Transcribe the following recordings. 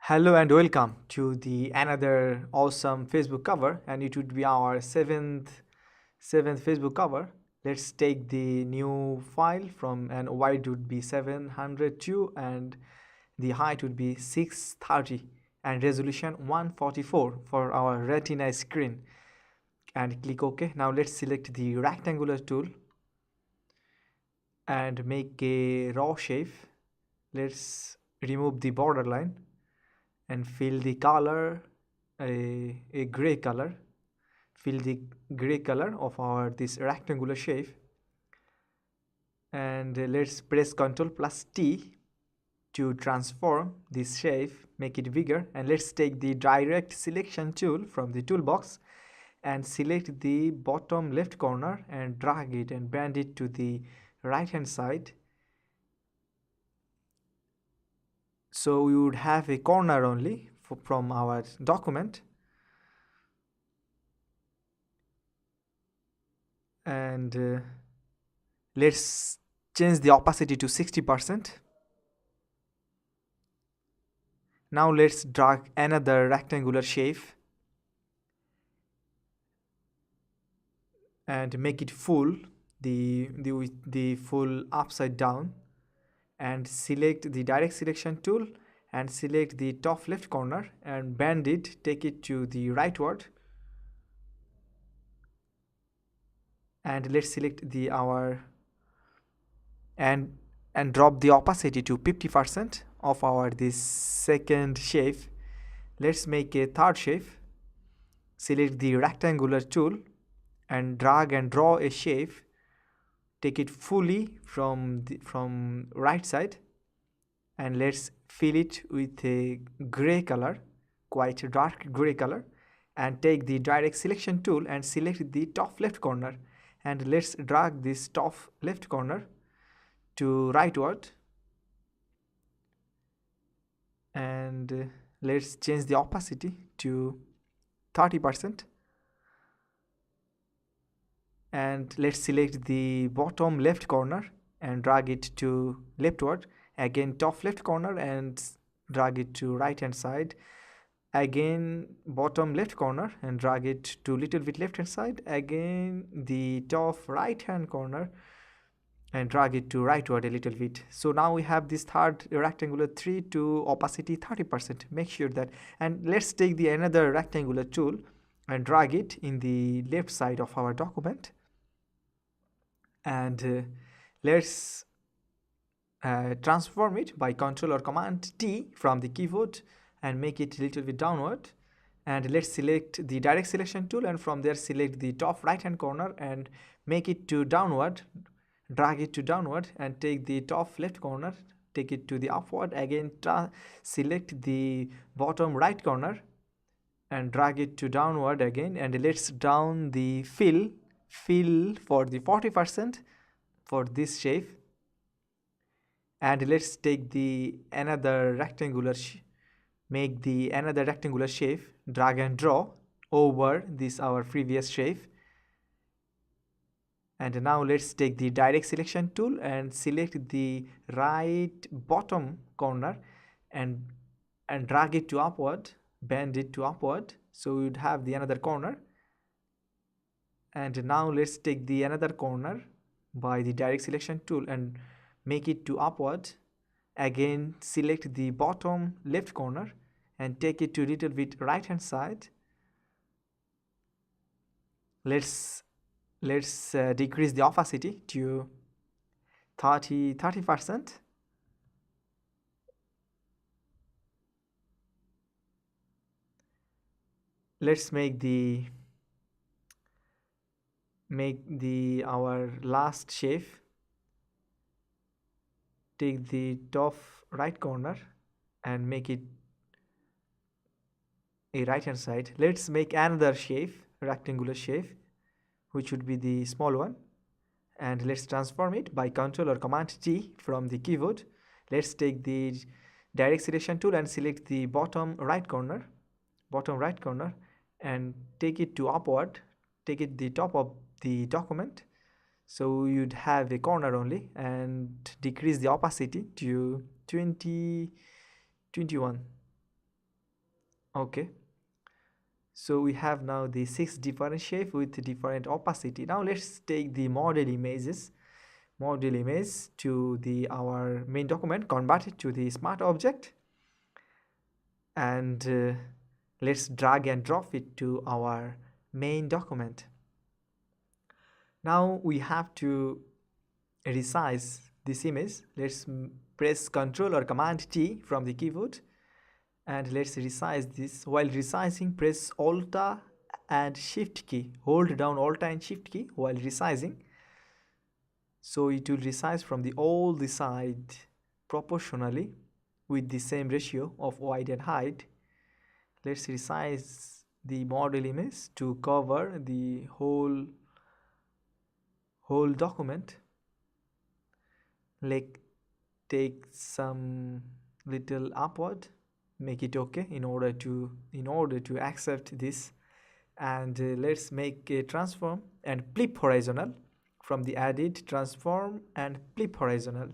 Hello and welcome to the another awesome Facebook cover, and it would be our seventh Facebook cover. Let's take the new file from, and wide would be 702 and the height would be 630 and resolution 144 for our retina screen, and click OK. Now let's select the rectangular tool and make a raw shape. Let's remove the borderline and fill the color a gray color. Fill the gray color of our this rectangular shape, and let's press Ctrl plus T to transform this shape, make it bigger. And let's take the direct selection tool from the toolbox and select the bottom left corner and drag it and bend it to the right hand side, so we would have a corner only from our document. And let's change the opacity to 60%. Now let's drag another rectangular shape and make it full, the full upside down, and select the direct selection tool and select the top left corner and bend it, take it to the rightward, and let's select the our and drop the opacity to 50% of our this second shape. Let's make a third shape. Select the rectangular tool and drag and draw a shape. Take it fully from right side, and let's fill it with a gray color, quite a dark gray color, and take the direct selection tool and select the top left corner, and let's drag this top left corner to rightward, and let's change the opacity to 30%, and let's select the bottom left corner and drag it to leftward, again top left corner and drag it to right hand side, again bottom left corner and drag it to little bit left hand side, again the top right hand corner and drag it to rightward a little bit. So now we have this third rectangular 3 to opacity 30%. Make sure that, and let's take the another rectangular tool and drag it in the left side of our document, and let's transform it by Ctrl or Command T from the keyboard and make it a little bit downward. And let's select the direct selection tool, and from there select the top right hand corner and make it to downward, drag it to downward, and take the top left corner, take it to the upward, again select the bottom right corner and drag it to downward again, and let's down the fill for the 40% for this shape. And let's take the another rectangular make the another rectangular shape, drag and draw over this our previous shape. And now let's take the direct selection tool and select the right bottom corner and drag it to upward, bend it to upward, so we would have the another corner. And now let's take the another corner by the direct selection tool and make it to upward, again select the bottom left corner and take it to a little bit right hand side. Let's decrease the opacity to 30%. Let's make our last shape. Take the top right corner and make it a right hand side. Let's make another shape, rectangular shape, which would be the small one, and let's transform it by Ctrl or Command T from the keyboard. Let's take the direct selection tool and select the bottom right corner and take it to upward, take it the top of the document, so you'd have a corner only, and decrease the opacity to 21. Okay, so we have now the 6 different shape with different opacity. Now let's take the model image to the our main document, convert it to the smart object, and let's drag and drop it to our main document. Now we have to resize this image. Let's press Ctrl or Command T from the keyboard, and let's resize this. While resizing, press Alt and Shift key. Hold down Alt and Shift key while resizing. So it will resize from all the side proportionally with the same ratio of width and height. Let's resize the model image to cover the whole document. Like, take some little upward, make it okay in order to accept this, and let's make a transform and flip horizontal from the edit, transform and flip horizontal,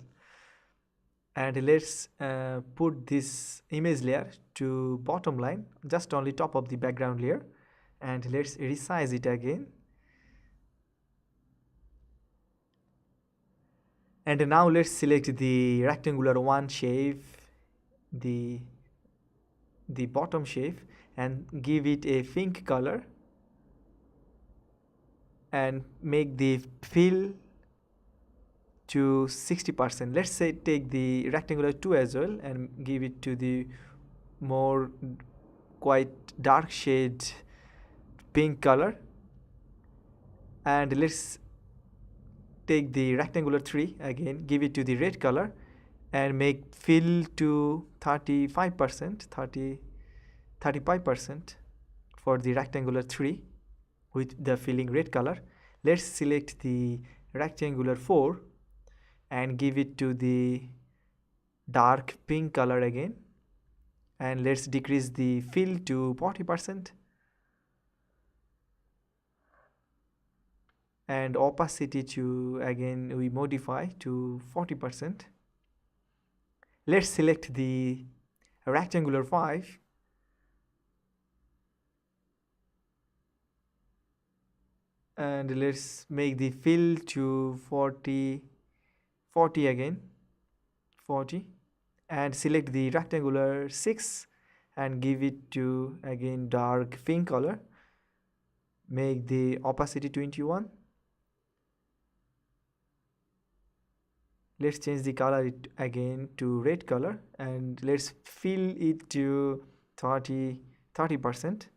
and let's put this image layer to bottom line, just only top of the background layer, and let's resize it again. And now let's select the rectangular one shape, the bottom shape, and give it a pink color, and make the fill to 60%. Let's say take the rectangular 2 as well and give it to the more quite dark shade pink color, and let's take the rectangular 3 again, give it to the red color, and make fill to 35%, 35% for the rectangular 3 with the filling red color. Let's select the rectangular 4 and give it to the dark pink color again, and let's decrease the fill to 40%, and opacity to again we modify to 40%. Let's select the rectangular 5 and let's make the fill to 40 again, 40, and select the rectangular 6 and give it to again dark pink color, make the opacity 21. Let's change the color again to red color, and let's fill it to 30%.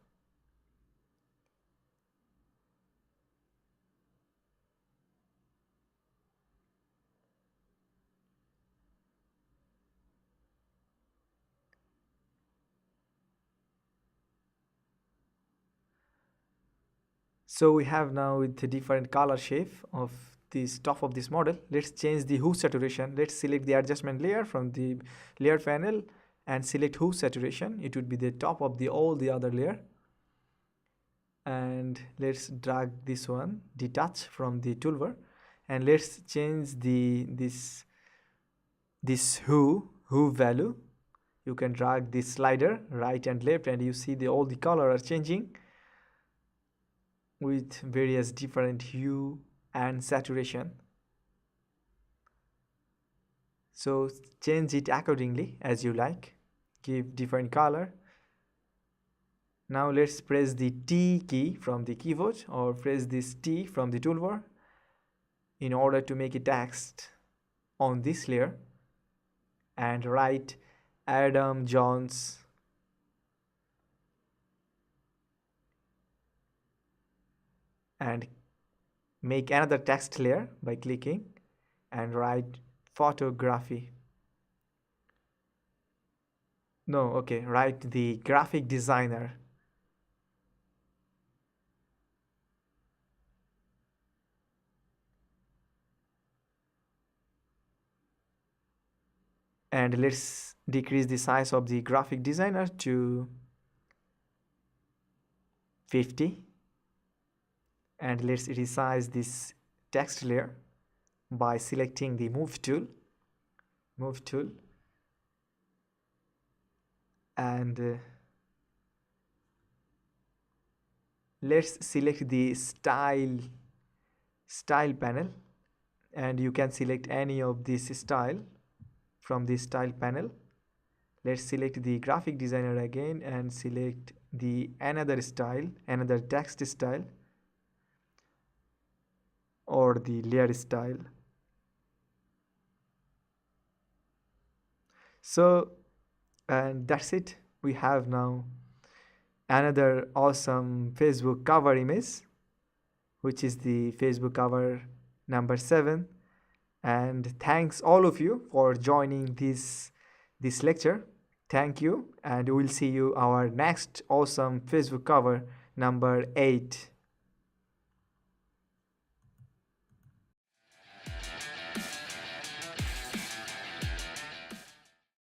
So we have now with the different color shape of this top of this model. Let's change the hue saturation. Let's select the adjustment layer from the layer panel and select hue saturation. It would be the top of all the other layer, and let's drag this one, detach from the toolbar, and let's change this hue value. You can drag this slider right and left, and you see all the color are changing with various different hue and saturation. So change it accordingly as you like, give different color. Now let's press the T key from the keyboard or press this T from the toolbar in order to make a text on this layer, and write Adam Jones and make another text layer by clicking and write photography. No, okay, write the graphic designer. And let's decrease the size of the graphic designer to 50, and let's resize this text layer by selecting the move tool, and let's select the style panel, and you can select any of this style from the style panel. Let's select the graphic designer again and select the another style, another text style, or the layer style. So, and that's it. We have now another awesome Facebook cover image, which is the Facebook cover number 7. And thanks all of you for joining this lecture. Thank you, and we'll see you our next awesome Facebook cover number 8.